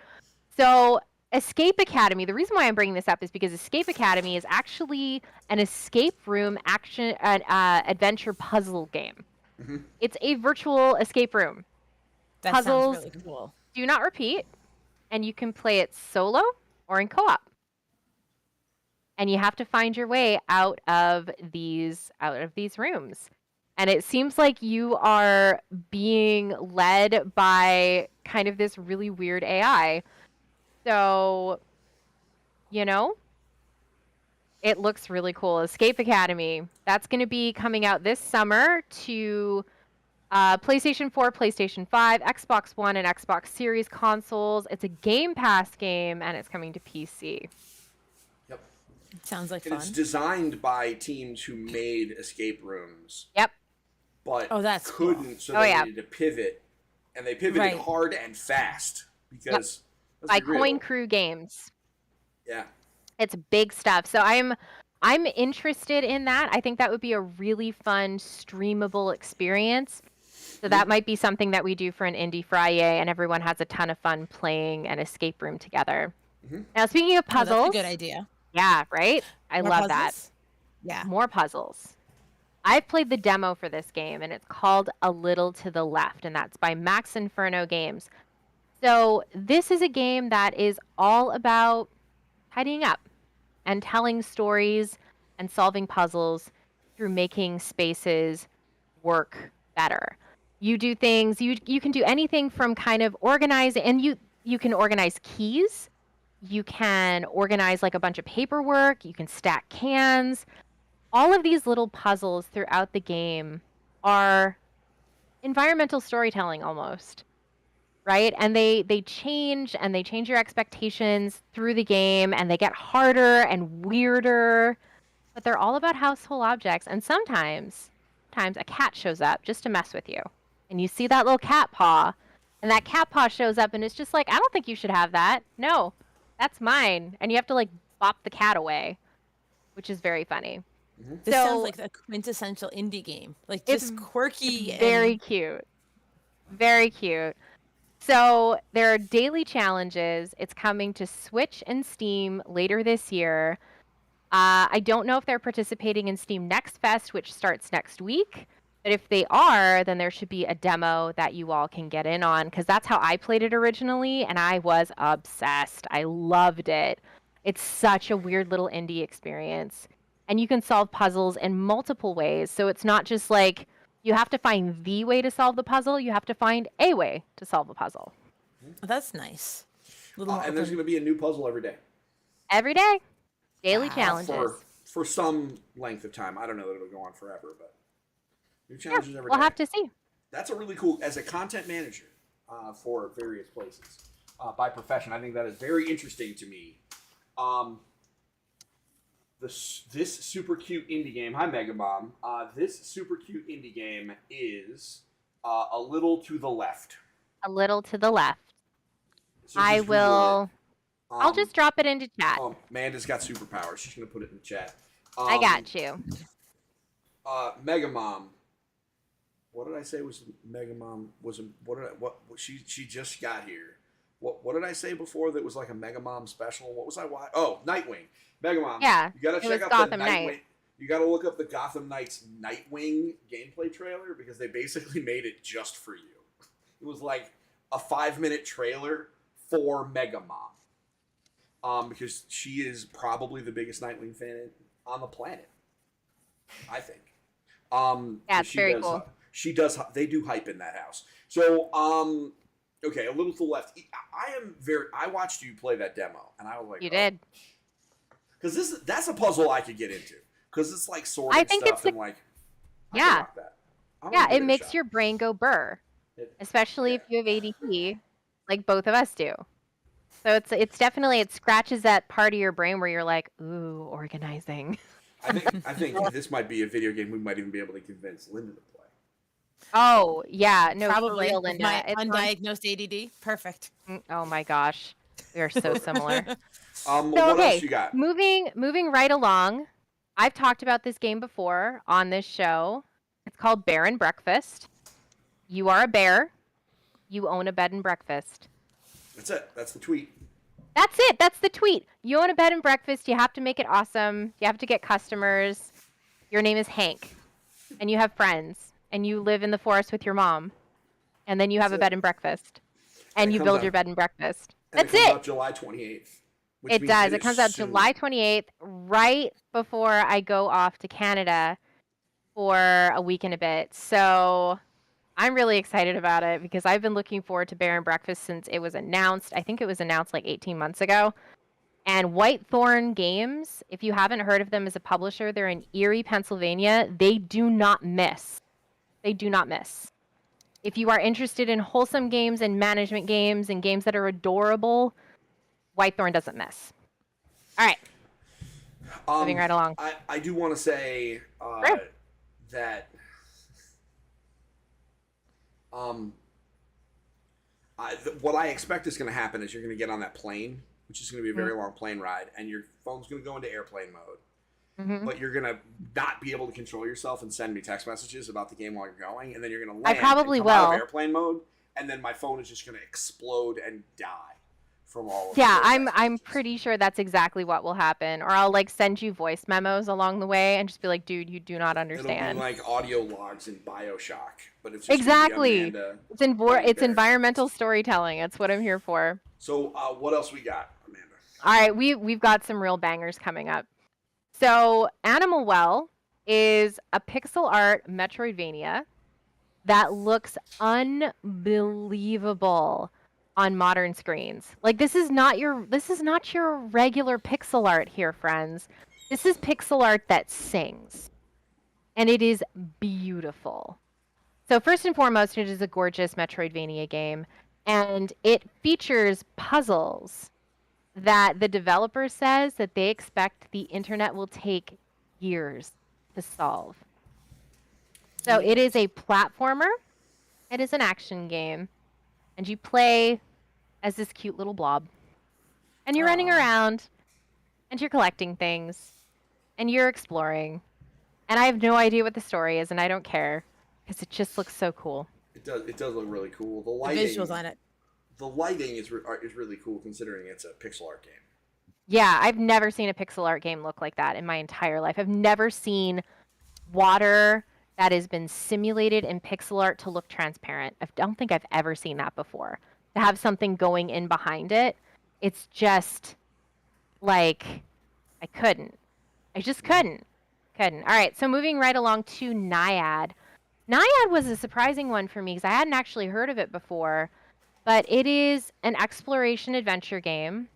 So Escape Academy, the reason why I'm bringing this up is because Escape Academy is actually an escape room action adventure puzzle game. Mm-hmm. It's a virtual escape room. That Puzzles sounds really cool. Do not repeat, and you can play it solo or in co-op. And you have to find your way out of these rooms. And it seems like you are being led by kind of this really weird AI. So, you know, it looks really cool. Escape Academy. That's going to be coming out this summer to PlayStation 4, PlayStation 5, Xbox One, and Xbox Series consoles. It's a Game Pass game, and it's coming to PC. Yep. Sounds like and fun. It's designed by teams who made escape rooms. Yep. But that's couldn't, cool. so they needed to pivot, and they pivoted hard and fast because by Coin Crew Games. Yeah. It's big stuff. So I'm interested in that. I think that would be a really fun streamable experience. So that might be something that we do for an Indie Friday, and everyone has a ton of fun playing an escape room together. Now, speaking of puzzles, that's a good idea. Yeah, right? I love that. Yeah. More puzzles. I've played the demo for this game, and it's called A Little to the Left, and that's by Max Inferno Games. So this is a game that is all about tidying up and telling stories and solving puzzles through making spaces work better. You do things, you can do anything from kind of organizing, and you can organize keys, you can organize like a bunch of paperwork, you can stack cans. All of these little puzzles throughout the game are environmental storytelling almost, right? And they change, and they change your expectations through the game, and they get harder and weirder, but they're all about household objects. And sometimes a cat shows up just to mess with you, and you see that little cat paw, and that cat paw shows up, and it's just like, I don't think you should have that. No, that's mine. And you have to like bop the cat away, which is very funny. This sounds like a quintessential indie game. Like just quirky. Very cute. Very cute. So there are daily challenges. It's coming to Switch and Steam later this year. I don't know if they're participating in Steam Next Fest, which starts next week. But if they are, then there should be a demo that you all can get in on, because that's how I played it originally, and I was obsessed. I loved it. It's such a weird little indie experience. And you can solve puzzles in multiple ways. So it's not just like you have to find the way to solve the puzzle. You have to find a way to solve a puzzle. That's nice. And there's going to be a new puzzle every day. Every day. Daily challenges. For some length of time. I don't know that it'll go on forever, but new challenges every day. We'll have to see. That's a really cool, as a content manager for various places by profession, I think that is very interesting to me. This super cute indie game, hi Mega Mom, this super cute indie game is A Little to the Left. A Little to the Left. So I will... I'll just drop it into chat. Amanda's got superpowers. She's going to put it in the chat. I got you. Mega Mom. What did I say was Mega Mom was she just got here. What did I say before that was like a Mega Mom special? What was I watching? Oh, Nightwing. Mega Mom. Yeah. You got to check out Gotham the Knight. Nightwing. You got to look up the Gotham Knights Nightwing gameplay trailer, because they basically made it just for you. It was like a 5-minute trailer for Mega Mom. Because she is probably the biggest Nightwing fan on the planet, I think. Yeah, it's very cool. She does. They do hype in that house. So, okay, A Little to the Left. I watched you play that demo, and I was like, you did. Because that's a puzzle I could get into. Because it's like sorting stuff and like, yeah, it makes your brain go burr, especially if you have ADD, like both of us do. So it's definitely, it scratches that part of your brain where you're like, ooh, organizing. I think this might be a video game we might even be able to convince Linda to play. Oh yeah, no, probably. For real, Linda. My undiagnosed ADD, perfect. Oh my gosh, we are so similar. What else you got? Moving right along. I've talked about this game before on this show. It's called Bear and Breakfast. You are a bear. You own a bed and breakfast. That's it. That's the tweet. That's it. That's the tweet. You own a bed and breakfast. You have to make it awesome. You have to get customers. Your name is Hank. And you have friends. And you live in the forest with your mom. And then you have a bed and breakfast. And you build your bed and breakfast. That's it. It comes out July 28th. It does. It comes out July 28th, right before I go off to Canada for a week and a bit. So I'm really excited about it because I've been looking forward to Bear and Breakfast since it was announced. I think it was announced like 18 months ago. And Whitethorn Games, if you haven't heard of them as a publisher, they're in Erie, Pennsylvania. They do not miss. They do not miss. If you are interested in wholesome games and management games and games that are adorable, Whitethorn doesn't miss. All right. Moving right along. I do want to say that what I expect is going to happen is you're going to get on that plane, which is going to be a very long plane ride, and your phone's going to go into airplane mode. But you're going to not be able to control yourself and send me text messages about the game while you're going, and then you're going to land I probably and will. come out of airplane mode, and then my phone is just going to explode and die from all of Yeah, I'm pretty sure that's exactly what will happen. Or I'll like send you voice memos along the way and just be like, dude, you do not understand. It'll be like audio logs in BioShock, but it's just exactly. It's there. environmental storytelling. It's what I'm here for. So what else we got, Amanda? All right, we've got some real bangers coming up. So Animal Well is a pixel art Metroidvania that looks unbelievable on modern screens. Like this is not your regular pixel art here, friends. This is pixel art that sings. And it is beautiful. So first and foremost, it is a gorgeous Metroidvania game, and it features puzzles that the developer says that they expect the internet will take years to solve. So it is a platformer, it is an action game, and you play as this cute little blob. And you're running around, and you're collecting things, and you're exploring. And I have no idea what the story is, and I don't care, because it just looks so cool. It does look really cool. The visuals on it. The lighting is really cool considering it's a pixel art game. Yeah, I've never seen a pixel art game look like that in my entire life. I've never seen water that has been simulated in pixel art to look transparent. I don't think I've ever seen that before. To have something going in behind it, it's just like I just couldn't. All right, so moving right along to Naiad. Naiad was a surprising one for me because I hadn't actually heard of it before. But it is an exploration adventure game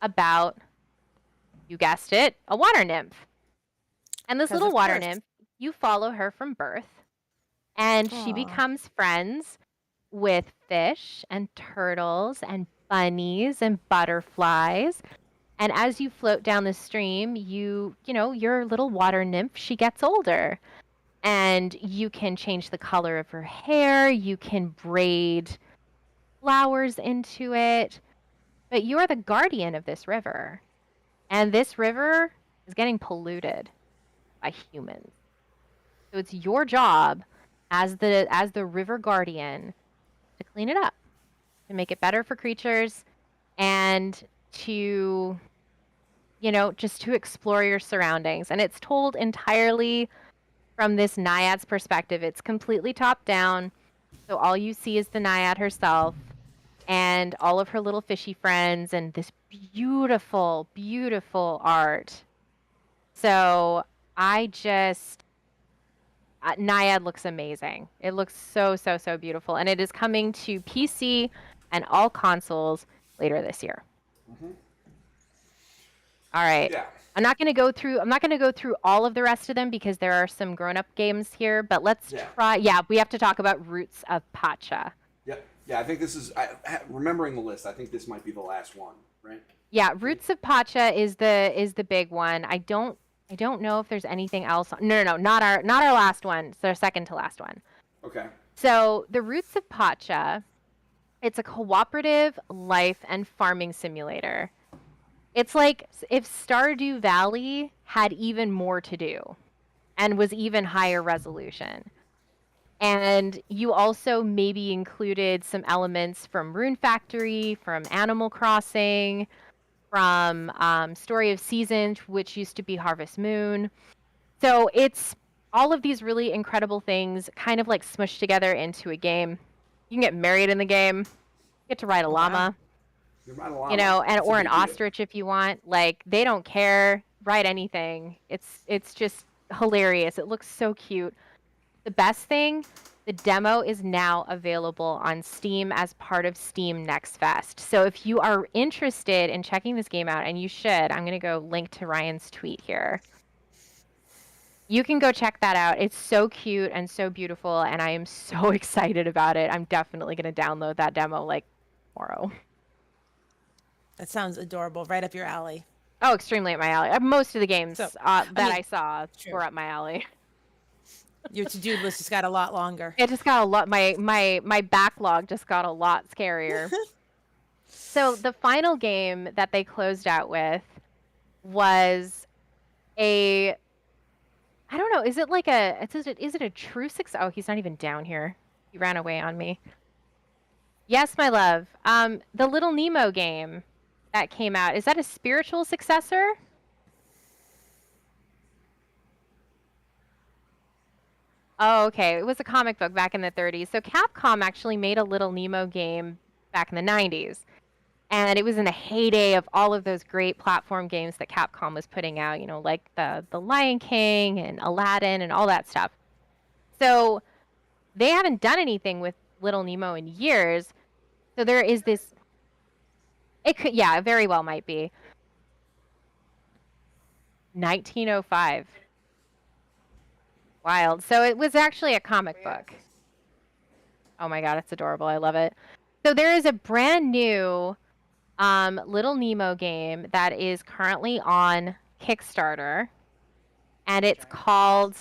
about, you guessed it, a water nymph. And this little water nymph, you follow her from birth, and she becomes friends with fish and turtles and bunnies and butterflies. And as you float down the stream, your little water nymph, she gets older. And you can change the color of her hair, you can braid flowers into it, but you are the guardian of this river, and this river is getting polluted by humans. So it's your job as the river guardian to clean it up, to make it better for creatures, and to just to explore your surroundings. And it's told entirely from this Naiad's perspective. It's completely top down, so all you see is the Naiad herself and all of her little fishy friends and this beautiful, beautiful art. So Naiad looks amazing. It looks so, so, so beautiful. And it is coming to PC and all consoles later this year. All right. Yeah. I'm not going to go through all of the rest of them because there are some grown-up games here, but let's try. Yeah, we have to talk about Roots of Pacha. Yep. Yeah, I think this is remembering the list. I think this might be the last one, right? Yeah, Roots of Pacha is the big one. I don't know if there's anything else. No, not our last one. It's our second to last one. Okay. So the Roots of Pacha, it's a cooperative life and farming simulator. It's like if Stardew Valley had even more to do and was even higher resolution. And you also maybe included some elements from Rune Factory, from Animal Crossing, from Story of Seasons, which used to be Harvest Moon. So it's all of these really incredible things kind of like smushed together into a game. You can get married in the game. You get to ride a llama. Or an ostrich if you want. Like, they don't care. Ride anything. It's just hilarious. It looks so cute. The best thing, the demo is now available on Steam as part of Steam Next Fest. So if you are interested in checking this game out, and you should, I'm going to go link to Ryan's tweet here. You can go check that out. It's so cute and so beautiful, and I am so excited about it. I'm definitely going to download that demo like tomorrow. That sounds adorable. Right up your alley. Oh, extremely up my alley. Most of the games So, I saw true. were up my alley. Your to-do list just got a lot longer. It just got a lot. My backlog just got a lot scarier. So the final game that they closed out with was a. I don't know. Is it like a? Is it a true success? Oh, he's not even down here. He ran away on me. Yes, my love. The Little Nemo game that came out, is that a spiritual successor? Oh, okay. It was a comic book back in the 30s. So Capcom actually made a Little Nemo game back in the 90s. And it was in the heyday of all of those great platform games that Capcom was putting out, like the Lion King and Aladdin and all that stuff. So they haven't done anything with Little Nemo in years. So there is this. It could, yeah, it very well might be. 1905. Wild. So it was actually a comic book. Oh my god, it's adorable. I love it. So there is a brand new Little Nemo game that is currently on Kickstarter, and it's called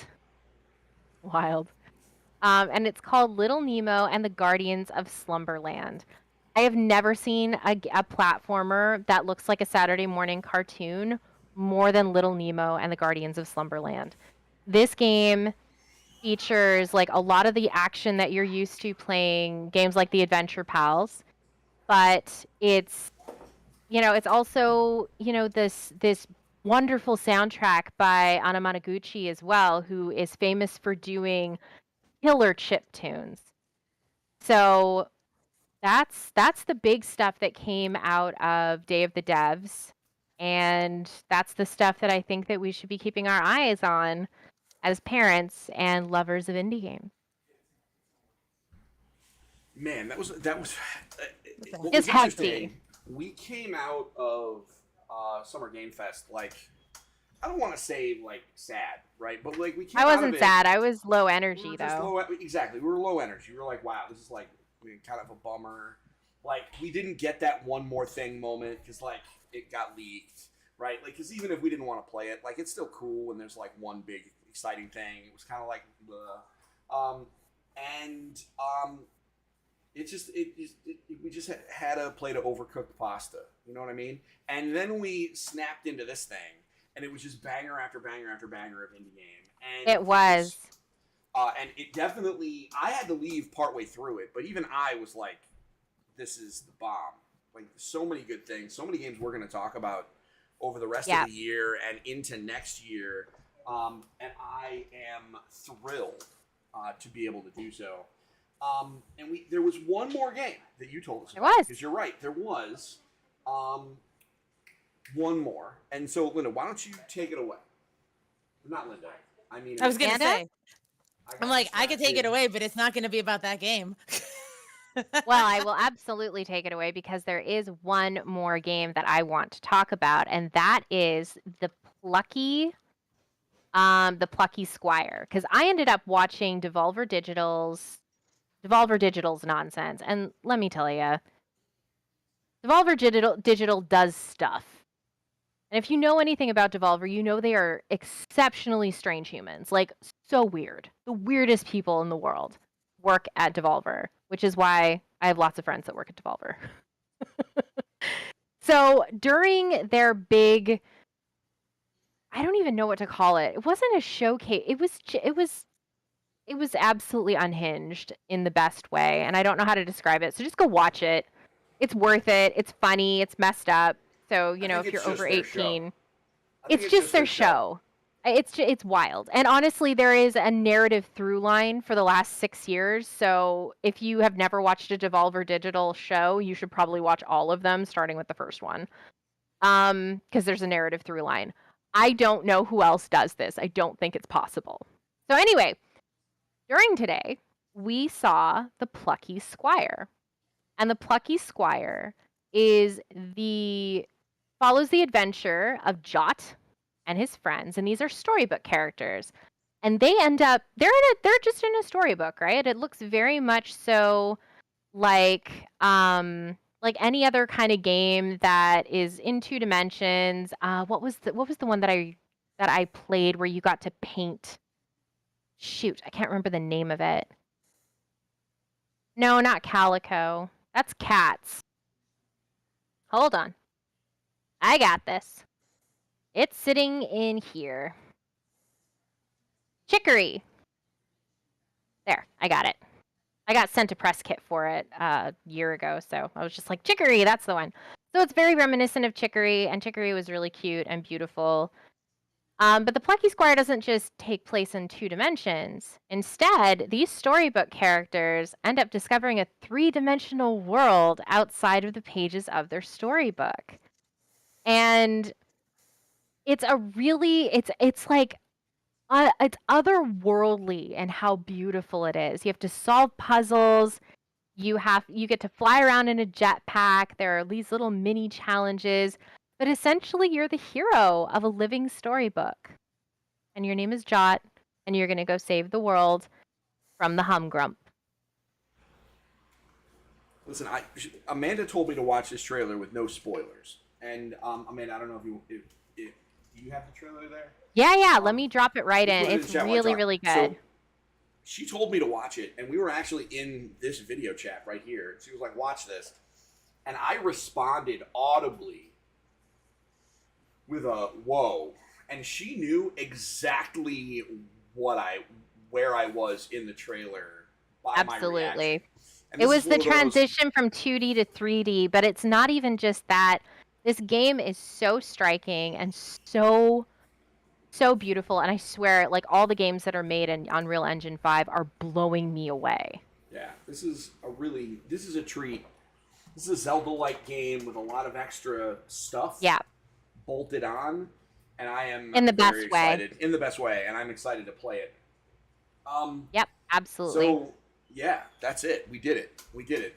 Wild. And it's called Little Nemo and the Guardians of Slumberland. I have never seen a platformer that looks like a Saturday morning cartoon more than Little Nemo and the Guardians of Slumberland. This game features like a lot of the action that you're used to playing games like the Adventure Pals, but it's it's also this wonderful soundtrack by Anamanaguchi as well, who is famous for doing killer chip tunes. So that's the big stuff that came out of Day of the Devs, and that's the stuff that I think that we should be keeping our eyes on as parents and lovers of indie games. Man, that was what it's was interesting. hefty. We came out of Summer Game Fest like, I don't want to say like sad, right? But like we came. I wasn't out of it, sad. I was low energy though. Exactly, we were low energy. We were like, wow, this is like kind of a bummer. Like we didn't get that one more thing moment because like it got leaked, right? Like because even if we didn't want to play it, like it's still cool when there's like one big exciting thing. It was kind of like we just had a plate of overcooked pasta. You know what I mean? And then we snapped into this thing, and it was just banger after banger after banger of indie game. And it was. And it definitely, I had to leave partway through it, but even I was like, this is the bomb. Like, so many good things, so many games we're going to talk about over the rest of the year and into next year. And I am thrilled to be able to do so. And there was one more game that you told us about. There was. Because you're right, there was one more. And so, Linda, why don't you take it away? Not Linda. I mean, I was going to say. I'm like, I could take it away. away, but it's not going to be about that game. Well, I will absolutely take it away because there is one more game that I want to talk about, and that is the Plucky Squire. Because I ended up watching Devolver Digital's nonsense, and let me tell you, Devolver Digital does stuff. And if you know anything about Devolver, you know they are exceptionally strange humans. Like, so weird. The weirdest people in the world work at Devolver, which is why I have lots of friends that work at Devolver. So during their big, I don't even know what to call it. It wasn't a showcase. It was absolutely unhinged in the best way, and I don't know how to describe it. So just go watch it. It's worth it. It's funny. It's messed up. So, if you're over 18, it's just their show. It's wild. And honestly, there is a narrative through line for the last 6 years. So if you have never watched a Devolver Digital show, you should probably watch all of them, starting with the first one. Because there's a narrative through line. I don't know who else does this. I don't think it's possible. So anyway, during today, we saw the Plucky Squire. And the Plucky Squire follows the adventure of Jot and his friends, and these are storybook characters. And they end up they're just in a storybook, right? It looks very much so like any other kind of game that is in 2 dimensions. What was the one that I played where you got to paint? Shoot, I can't remember the name of it. No, not Calico. That's Cats. Hold on. I got this. It's sitting in here. Chicory. There, I got it. I got sent a press kit for it a year ago, so I was just like, Chicory, that's the one. So it's very reminiscent of Chicory, and Chicory was really cute and beautiful. But the Plucky Squire doesn't just take place in 2 dimensions. Instead, these storybook characters end up discovering a 3-dimensional world outside of the pages of their storybook. And it's like it's otherworldly in how beautiful it is. You have to solve puzzles. You get to fly around in a jetpack. There are these little mini challenges, but essentially you're the hero of a living storybook. And your name is Jot, and you're going to go save the world from the Humgrump. Listen, Amanda told me to watch this trailer with no spoilers. And Amanda, I don't know if you have the trailer there? Yeah, let me drop it right in. It's chat really, really good. So, she told me to watch it, and we were actually in this video chat right here. She was like, watch this. And I responded audibly with a whoa. And she knew exactly where I was in the trailer by Absolutely. my reaction. It was the transition from 2D to 3D, but it's not even just that. This game is so striking and so beautiful, and I swear, like, all the games that are made in Unreal Engine 5 are blowing me away. Yeah, this is a treat. This is a Zelda-like game with a lot of extra stuff. Yeah. Bolted on, and I am in the very best way. excited. In the best way, and I'm excited to play it. Yep, absolutely. So yeah, that's it. We did it.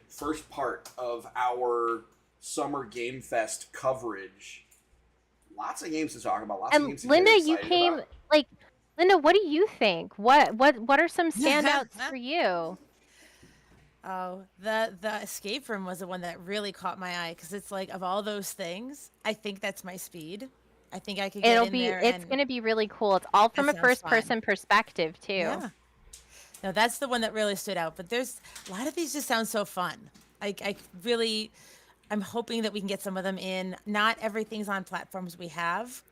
First part of our Summer Game Fest coverage. Lots of games to talk about. Lots of games to Linda, get excited you came about. Linda, what do you think? What are some standouts for you? Oh, the escape room was the one that really caught my eye because it's like, of all those things, I think that's my speed. I think I could get in there. It's going to be really cool. It's all from a first-person perspective too. Yeah. No, that's the one that really stood out. But there's a lot of these just sound so fun. I'm hoping that we can get some of them in. Not everything's on platforms we have.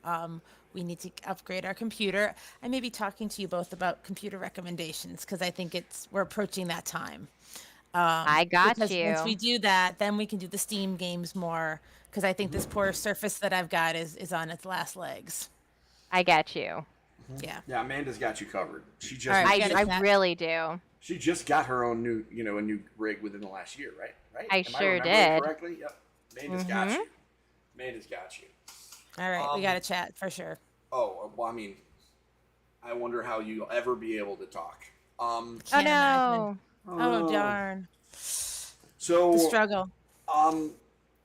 We need to upgrade our computer. I may be talking to you both about computer recommendations because I think we're approaching that time. I got you. Once we do that, then we can do the Steam games more because I think this poor Surface that I've got is on its last legs. I get you. Yeah. Yeah, Amanda's got you covered. She just I really do. She just got her own new rig within the last year, right? I sure did. Correctly? Yep. Amanda's got you. Amanda's got you. All right, we got to chat for sure. Oh, well, I mean, I wonder how you'll ever be able to talk. Oh no. Oh darn. So the struggle.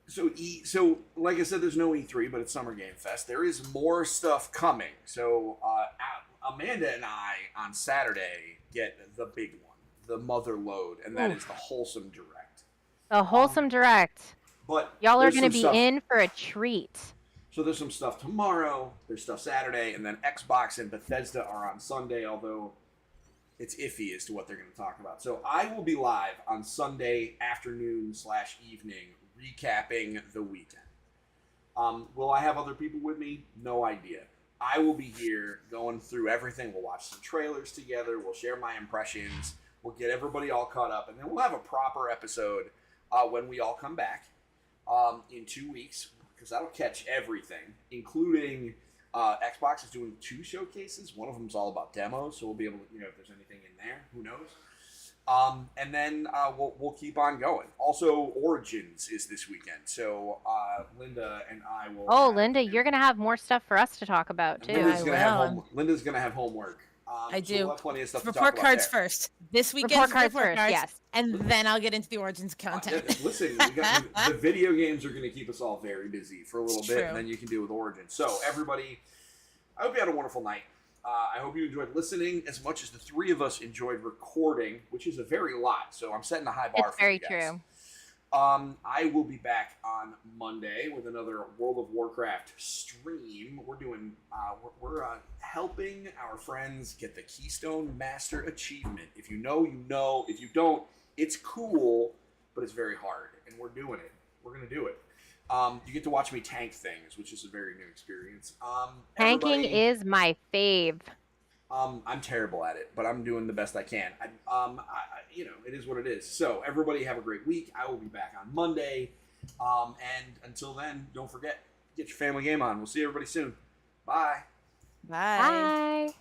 So like I said, there's no E3, but it's Summer Game Fest. There is more stuff coming. So Amanda and I on Saturday get the big one, the mother load, and that is the Wholesome Direct. The Wholesome Direct. But y'all are going to be in for a treat. So there's some stuff tomorrow, there's stuff Saturday, and then Xbox and Bethesda are on Sunday, although it's iffy as to what they're going to talk about. So I will be live on Sunday afternoon/evening recapping the weekend. Will I have other people with me? No idea. I will be here going through everything. We'll watch some trailers together. We'll share my impressions. We'll get everybody all caught up. And then we'll have a proper episode when we all come back in 2 weeks, because that'll catch everything, including Xbox is doing 2 showcases. One of them's all about demos, so we'll be able to, if there's anything in there, who knows. And then we'll keep on going. Also, Origins is this weekend, so Linda and I will. Oh, Linda, you're gonna have more stuff for us to talk about too. Linda's gonna have homework. I do. So we'll have plenty of stuff to Report talk cards about there. first. This weekend, Report cards report first, cards, yes. and then I'll get into the Origins content. Listen, we got, the video games are going to keep us all very busy for a little bit, and then you can deal with Origins. So, everybody, I hope you had a wonderful night. I hope you enjoyed listening as much as the three of us enjoyed recording, which is a very lot. So, I'm setting a high bar for you guys. Very true. I will be back on Monday with another World of Warcraft stream. We're doing, we're helping our friends get the Keystone Master Achievement. If you know, you know. If you don't, it's cool, but it's very hard, and we're doing it. We're gonna do it. You get to watch me tank things, which is a very new experience. Tanking is my fave. I'm terrible at it, but I'm doing the best I can. You know, it is what it is. So everybody have a great week. I will be back on Monday. And until then, don't forget, get your family game on. We'll see everybody soon. Bye. Bye. Bye.